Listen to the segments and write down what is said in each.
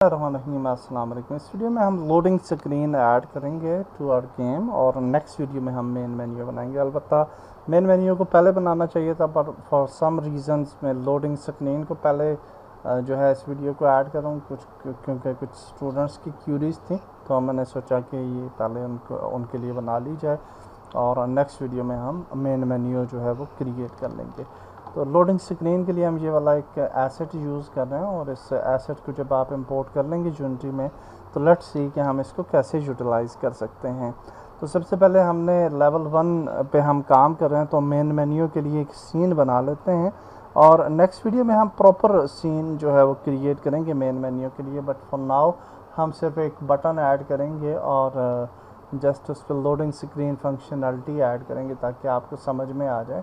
अस्सलाम वालेकुम। इस वीडियो में हम लोडिंग स्क्रीन ऐड करेंगे टू आवर गेम और नेक्स्ट वीडियो में हम मेन मेन्यू बनाएंगे। अलबत्ता मेन मेन्यू को पहले बनाना चाहिए था, पर फॉर सम रीज़न्स मैं लोडिंग स्क्रीन को पहले जो है इस वीडियो को ऐड करूँ क्योंकि कुछ स्टूडेंट्स की क्यूरीज थी, तो मैंने सोचा कि ये पहले उनके लिए बना ली जाए और नेक्स्ट वीडियो में हम मेन मेन्यू जो है वो क्रिएट कर लेंगे। तो लोडिंग स्क्रीन के लिए हम ये वाला एक एसेट यूज़ कर रहे हैं और इस एसेट को जब आप इंपोर्ट कर लेंगे यूनिटी में, तो लेट्स सी कि हम इसको कैसे यूटिलाइज़ कर सकते हैं। तो सबसे पहले हमने लेवल 1 पे हम काम कर रहे हैं, तो मेन मेन्यू के लिए एक सीन बना लेते हैं और नेक्स्ट वीडियो में हम प्रॉपर सीन जो है वो क्रिएट करेंगे मेन मेन्यू के लिए। बट फॉर नाउ हम सिर्फ एक बटन ऐड करेंगे और जस्ट उस पर लोडिंग स्क्रीन फंक्शनलिटी ऐड करेंगे ताकि आपको समझ में आ जाए।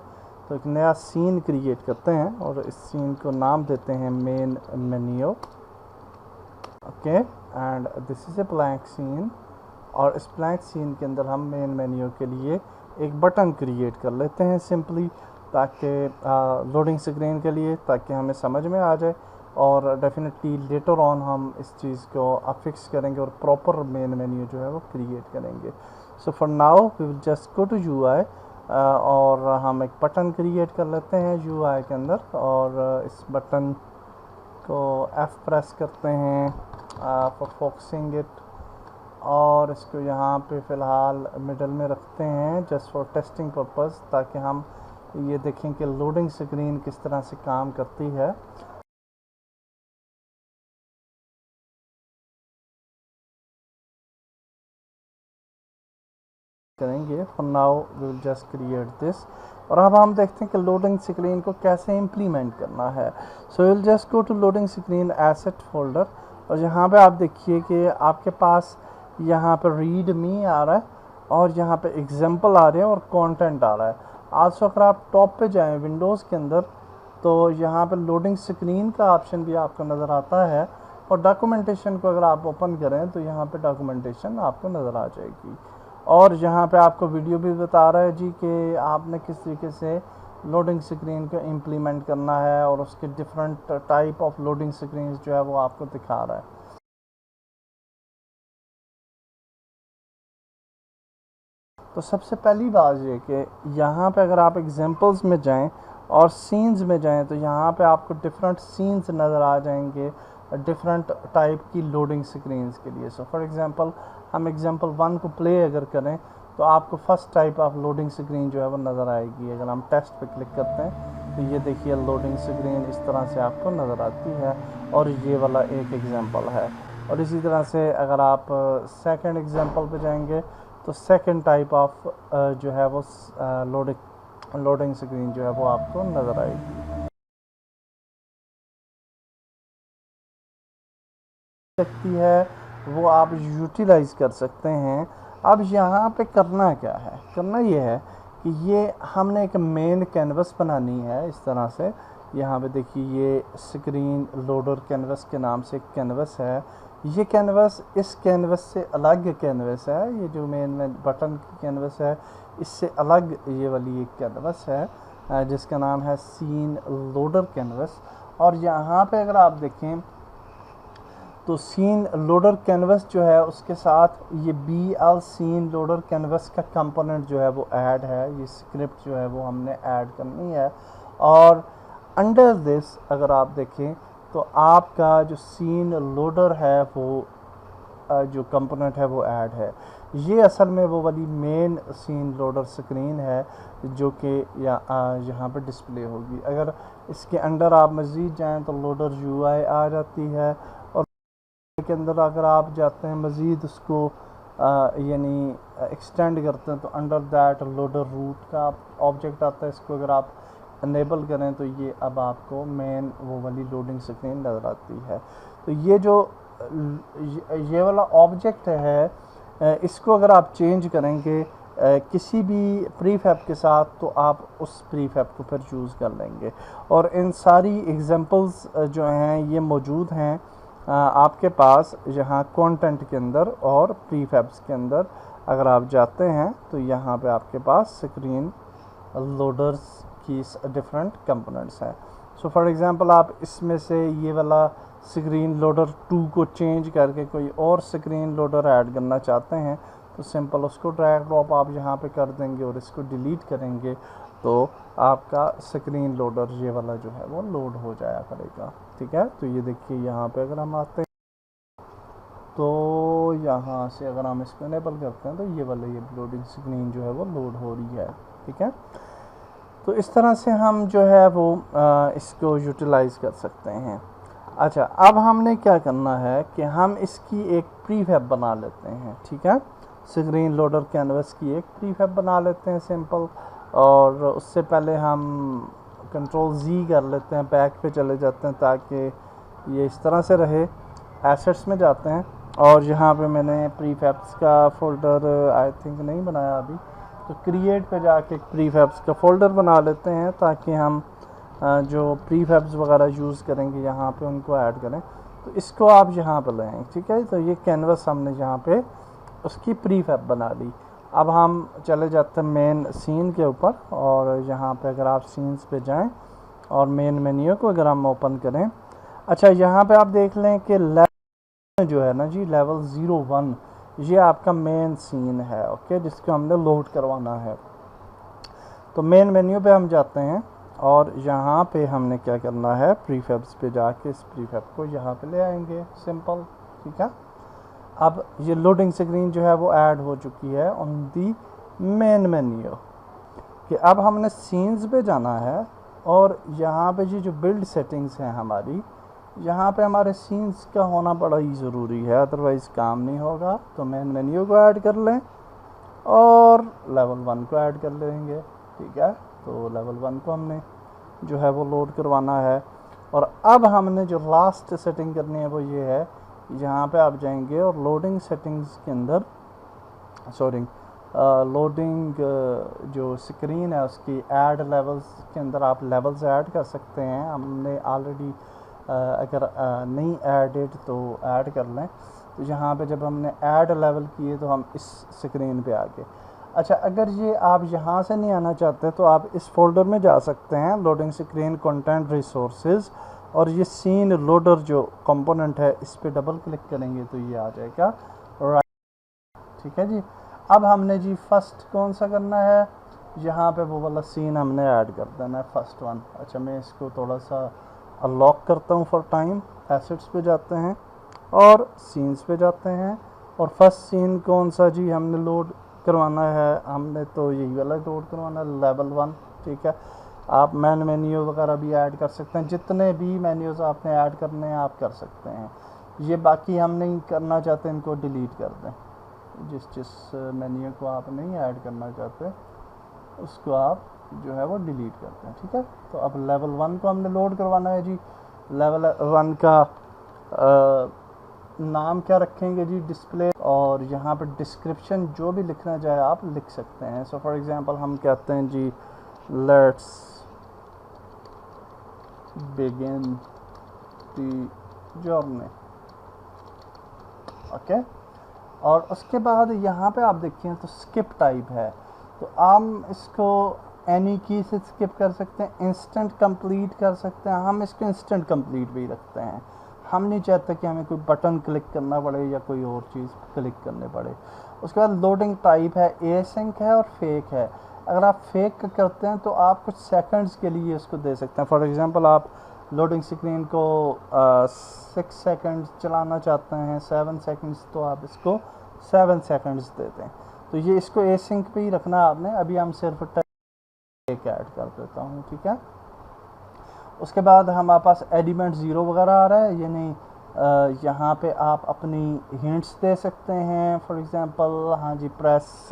तो एक नया सीन क्रिएट करते हैं और इस सीन को नाम देते हैं main menu, okay, and this is a blank scene. और इस ब्लैंक सीन के अंदर हम मेन मेन्यू के लिए एक बटन क्रिएट कर लेते हैं सिंपली, ताकि लोडिंग स्क्रीन के लिए, ताकि हमें समझ में आ जाए और डेफिनेटली लेटर ऑन हम इस चीज़ को अफिक्स करेंगे और प्रॉपर मेन मेन्यू जो है वो क्रिएट करेंगे। So for now we will just go to UI और हम एक बटन क्रिएट कर लेते हैं यूआई के अंदर और इस बटन को F प्रेस करते हैं फॉर फोकसिंग इट और इसको यहाँ पे फ़िलहाल मिडल में रखते हैं जस्ट फॉर टेस्टिंग पर्पस, ताकि हम ये देखें कि लोडिंग स्क्रीन किस तरह से काम करती है। करेंगे for now we will just create this और अब हम देखते हैं कि लोडिंग स्क्रीन को कैसे इम्प्लीमेंट करना है। So will just go to loading screen asset folder और यहाँ पे आप देखिए कि आपके पास यहाँ पे रीड मी आ रहा है और यहाँ पे एग्जाम्पल आ रहे हैं और कंटेंट आ रहा है। आल्सो अगर आप टॉप पे जाएं विंडोज़ के अंदर तो यहाँ पे लोडिंग स्क्रीन का ऑप्शन भी आपको नज़र आता है और डॉक्यूमेंटेशन को अगर आप ओपन करें तो यहाँ पे डॉक्यूमेंटेशन आपको नज़र आ जाएगी और यहाँ पे आपको वीडियो भी बता रहा है जी कि आपने किस तरीके से लोडिंग स्क्रीन को इम्प्लीमेंट करना है और उसके different type of loading screen जो है वो आपको दिखा रहा है। तो सबसे पहली बात ये कि यहाँ पे अगर आप एग्जांपल्स में जाएं और सीन्स में जाएं तो यहाँ पे आपको डिफरेंट सीन्स नज़र आ जाएंगे डिफरेंट टाइप की लोडिंग स्क्रीन्स के लिए। सो फॉर एग्जांपल हम एग्जांपल 1 को प्ले अगर करें तो आपको first type of loading screen जो है वो नज़र आएगी। अगर हम टेस्ट पे क्लिक करते हैं तो ये देखिए लोडिंग स्क्रीन इस तरह से आपको नज़र आती है और ये वाला एक एग्जांपल है। और इसी तरह से अगर आप सेकंड एग्जांपल पे जाएंगे तो सेकंड टाइप ऑफ जो है वो लोडिंग स्क्रीन जो है वो आपको नज़र आएगी सकती है, वो आप यूटिलाइज़ कर सकते हैं। अब यहाँ पे करना क्या है, करना ये है कि ये हमने एक मेन कैनवस बनानी है इस तरह से। यहाँ पे देखिए ये स्क्रीन लोडर कैनवस के नाम से एक कैनवस है। ये कैनवस इस कैनवस से अलग कैनवस है, ये जो मेन बटन की कैनवस है इससे अलग ये वाली एक कैनवस है जिसका नाम है सीन लोडर कैनवस। और यहाँ पे अगर आप देखें तो सीन लोडर कैनवस जो है उसके साथ ये BL सीन लोडर कैनवस का कंपोनेंट जो है वो ऐड है, ये स्क्रिप्ट जो है वो हमने ऐड करनी है। और अंडर दिस अगर आप देखें तो आपका जो सीन लोडर है वो जो कंपोनेंट है वो ऐड है। ये असल में वो वाली मेन सीन लोडर स्क्रीन है जो कि यहाँ पर डिस्प्ले होगी। अगर इसके अंदर आप मज़ीद जाएँ तो लोडर UI आ जाती है और के अंदर अगर आप जाते हैं मज़ीद उसको यानी एक्सटेंड करते हैं तो अंडर दैट लोडर रूट का ऑब्जेक्ट आता है। इसको अगर आप अनेबल करें तो ये अब आपको मेन वो वाली लोडिंग स्क्रीन नज़र आती है। तो ये जो ये वाला ऑब्जेक्ट है इसको अगर आप चेंज करेंगे किसी भी प्रीफैब के साथ तो आप उस प्रीफैब को फिर चूज़ कर लेंगे। और इन सारी एग्जांपल्स जो हैं ये मौजूद हैं आपके पास यहाँ कंटेंट के अंदर और प्रीफैब्स के अंदर। अगर आप जाते हैं तो यहाँ पे आपके पास स्क्रीन लोडर्स की डिफरेंट कंपोनेंट्स हैं। सो फॉर एग्जांपल आप इसमें से ये वाला स्क्रीन लोडर 2 को चेंज करके कोई और स्क्रीन लोडर ऐड करना चाहते हैं तो सिंपल उसको ड्रैग ड्रॉप आप यहाँ पे कर देंगे और इसको डिलीट करेंगे तो आपका स्क्रीन लोडर ये वाला जो है वो लोड हो जाया करेगा। ठीक है, तो ये देखिए यहाँ पे अगर हम आते हैं तो यहाँ से अगर हम इसको इनेबल करते हैं तो ये वाला ये लोडिंग स्क्रीन जो है वो लोड हो रही है। ठीक है, तो इस तरह से हम जो है वो इसको यूटिलाइज़ कर सकते हैं। अच्छा, अब हमने क्या करना है कि हम इसकी एक प्रीफैब बना लेते हैं। ठीक है, स्क्रीन लोडर कैनवस की एक प्रीफैब बना लेते हैं सिंपल, और उससे पहले हम कंट्रोल Z कर लेते हैं, बैक पे चले जाते हैं ताकि ये इस तरह से रहे। एसेट्स में जाते हैं और यहाँ पे मैंने प्रीफैब्स का फ़ोल्डर आई थिंक नहीं बनाया अभी, तो क्रिएट पे जाके प्रीफैब्स का फ़ोल्डर बना लेते हैं ताकि हम जो प्रीफैब्स वगैरह यूज़ करेंगे यहाँ पे उनको ऐड करें। तो इसको आप यहाँ पर लें। ठीक है, तो ये कैनवस हमने यहाँ पे उसकी प्रीफैब बना ली। अब हम चले जाते हैं मेन सीन के ऊपर, और यहाँ पे अगर आप सीन्स पे जाएं और मेन मेन्यू को अगर हम ओपन करें, अच्छा यहाँ पे आप देख लें कि लेवल जो है ना जी, लेवल 01 ये आपका मेन सीन है। ओके, जिसको हमने लोड करवाना है। तो मेन मेन्यू पे हम जाते हैं और यहाँ पे हमने क्या करना है, प्रीफैब्स पे जाके इस प्रीफैब को यहाँ पे ले आएंगे सिंपल। ठीक है, अब ये लोडिंग स्क्रीन जो है वो ऐड हो चुकी है ऑन दी मेन मेन्यू। कि अब हमने सीन्स पे जाना है और यहाँ पे जी जो बिल्ड सेटिंग्स हैं हमारी, यहाँ पे हमारे सीन्स का होना बड़ा ही ज़रूरी है, अदरवाइज़ काम नहीं होगा। तो मेन मेन्यू को ऐड कर लें और लेवल 1 को ऐड कर लेंगे। ठीक है, तो लेवल 1 को हमने जो है वो लोड करवाना है। और अब हमने जो लास्ट सेटिंग करनी है वो ये है, यहाँ पे आप जाएंगे और लोडिंग सेटिंग्स के अंदर लोडिंग जो स्क्रीन है उसकी ऐड लेवल्स के अंदर आप लेवल्स ऐड कर सकते हैं। हमने ऑलरेडी अगर नहीं ऐडेड तो ऐड कर लें। तो यहाँ पे जब हमने ऐड लेवल किए तो हम इस स्क्रीन पे आ गए। अच्छा, अगर ये आप यहाँ से नहीं आना चाहते तो आप इस फोल्डर में जा सकते हैं, लोडिंग स्क्रीन कंटेंट रिसोर्सेज, और ये सीन लोडर जो कंपोनेंट है इस पर डबल क्लिक करेंगे तो ये आ जाएगा राइट। ठीक है जी, अब हमने जी फर्स्ट कौन सा करना है, यहाँ पे वो वाला सीन हमने ऐड कर देना है, फर्स्ट वन। अच्छा, मैं इसको थोड़ा सा अनलॉक करता हूँ फॉर टाइम। एसेट्स पे जाते हैं और सीन्स पे जाते हैं, और फर्स्ट सीन कौन सा जी हमने लोड करवाना है, हमने तो यही वाला लोड करवाना है, लेवल 1। ठीक है, आप मेन मेन्यू वगैरह भी ऐड कर सकते हैं, जितने भी मेन्यूज़ आपने ऐड करने हैं आप कर सकते हैं। ये बाकी हम नहीं करना चाहते इनको डिलीट कर दें। जिस मेन्यू को आप नहीं ऐड करना चाहते उसको आप जो है वो डिलीट करते हैं। ठीक है, तो अब लेवल 1 को हमने लोड करवाना है जी। लेवल 1 का नाम क्या रखेंगे जी, डिस्प्ले, और यहाँ पर डिस्क्रिप्शन जो भी लिखना चाहे आप लिख सकते हैं। सो फॉर एग्जांपल हम कहते हैं जी let's begin the journey. Okay, और उसके बाद यहाँ पे आप देखिए तो स्किप टाइप है, तो हम इसको एनी की से स्किप कर सकते हैं, इंस्टेंट कंप्लीट कर सकते हैं। हम इसको इंस्टेंट कंप्लीट भी रखते हैं, हम नहीं चाहते कि हमें कोई बटन क्लिक करना पड़े या कोई और चीज़ क्लिक करने पड़े। उसके बाद लोडिंग टाइप है, एसिंक है और फेक है। अगर आप फेक करते हैं तो आप कुछ सेकंड्स के लिए इसको दे सकते हैं। फॉर एग्जांपल आप लोडिंग स्क्रीन को 6 सेकंड्स चलाना चाहते हैं, 7 सेकंड्स, तो आप इसको 7 सेकंड्स दे दें। तो ये इसको एसिंक पे ही रखना है आपने। अभी हम सिर्फ फेक ऐड कर देता हूँ। ठीक है, उसके बाद हमारे पास एलिमेंट 0 वगैरह आ रहा है, यानी यहाँ पे आप अपनी हिंट्स दे सकते हैं। फॉर एग्जांपल हाँ जी, प्रेस,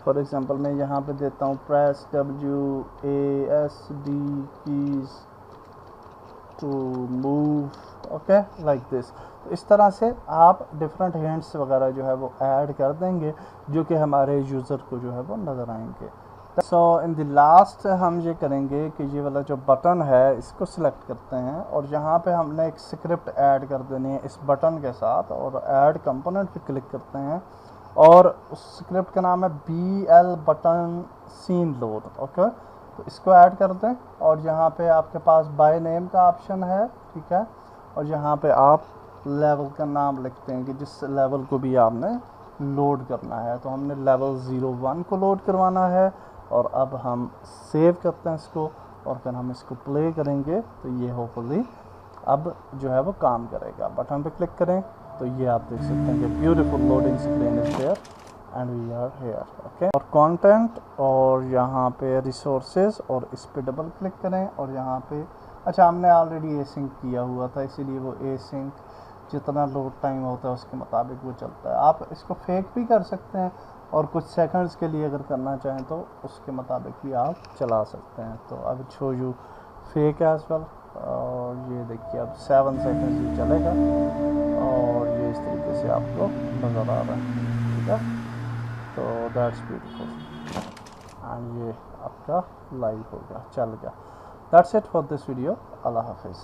फॉर एग्जांपल मैं यहाँ पे देता हूँ press WASD keys to move. Okay, like this. तो इस तरह से आप डिफरेंट हिंट्स वगैरह जो है वो ऐड कर देंगे जो कि हमारे यूज़र को जो है वो नज़र आएंगे। सो इन द लास्ट हम ये करेंगे कि ये वाला जो बटन है इसको सिलेक्ट करते हैं और यहाँ पे हमने एक स्क्रिप्ट ऐड कर देनी है इस बटन के साथ, और ऐड कंपोनेंट पे क्लिक करते हैं और उस स्क्रिप्ट का नाम है BL button scene load. Okay, तो इसको ऐड कर दें और यहाँ पे आपके पास बाय नेम का ऑप्शन है। ठीक है, और यहाँ पे आप लेवल का नाम लिखते हैं कि जिस लेवल को भी आपने लोड करना है। तो हमने लेवल 01 को लोड करवाना है और अब हम सेव करते हैं इसको और फिर हम इसको प्ले करेंगे तो ये होपफुली अब जो है वो काम करेगा। बटन पे क्लिक करें तो ये आप देख सकते हैं कि beautiful loading screen is there and we are here. Okay, और कंटेंट और यहाँ पे रिसोर्सेज और इस पे डबल क्लिक करें और यहाँ पे अच्छा हमने ऑलरेडी एसिंक किया हुआ था इसीलिए वो एसिंक जितना लोड टाइम होता है उसके मुताबिक वो चलता है। आप इसको फेक भी कर सकते हैं और कुछ सेकंड्स के लिए अगर करना चाहें तो उसके मुताबिक भी आप चला सकते हैं। तो I will show you fake as well. और ये देखिए अब 7 सेकंड्स ही चलेगा और ये इस तरीके से आपको नज़र आ रहा है। ठीक है, तो दैट्स ब्यूटीफुल एंड ये आपका लाइव हो गया, चल गया। That's it for this video. अल्लाह हाफिज़।